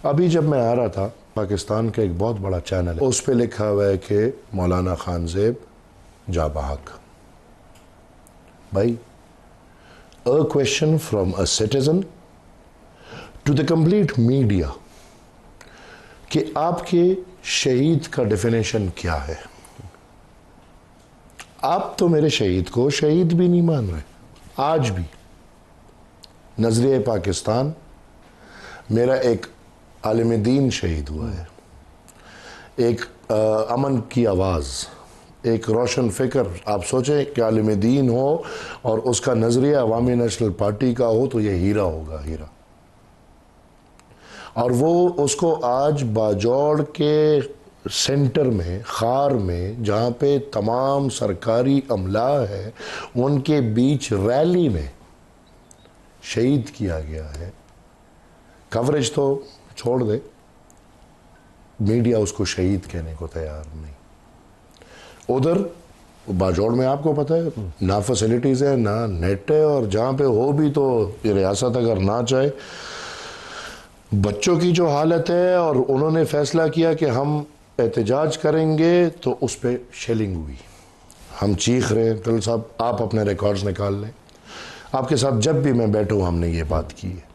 अभी जब मैं आ रहा था, पाकिस्तान का एक बहुत बड़ा चैनल है, उस पर लिखा हुआ है कि मौलाना खानज़ेब जाबाहक। भाई, a question from a citizen to the complete media कि आपके शहीद का डेफिनेशन क्या है। आप तो मेरे शहीद को शहीद भी नहीं मान रहे। आज भी नजरिए पाकिस्तान, मेरा एक आलिम दीन शहीद हुआ है, एक अमन की आवाज़, एक रोशन फ़िक्र। आप सोचें कि आलिम दीन हो और उसका नज़रिया अवामी नेशनल पार्टी का हो तो ये हीरा होगा, हीरा। और वो उसको आज बाजौड़ के सेंटर में, खार में, जहाँ पे तमाम सरकारी अमला है, उनके बीच रैली में शहीद किया गया है। कवरेज तो छोड़ दे, मीडिया उसको शहीद कहने को तैयार नहीं। उधर बाजौड़ में आपको पता है ना फैसिलिटीज़ है, ना नेट है, और जहाँ पे हो भी तो ये रियासत अगर ना चाहे। बच्चों की जो हालत है, और उन्होंने फैसला किया कि हम एहतजाज करेंगे तो उस पर शेलिंग हुई। हम चीख रहे हैं। तल साहब, आप अपने रिकॉर्ड्स निकाल लें, आपके साथ जब भी मैं बैठूँ हमने ये बात की है।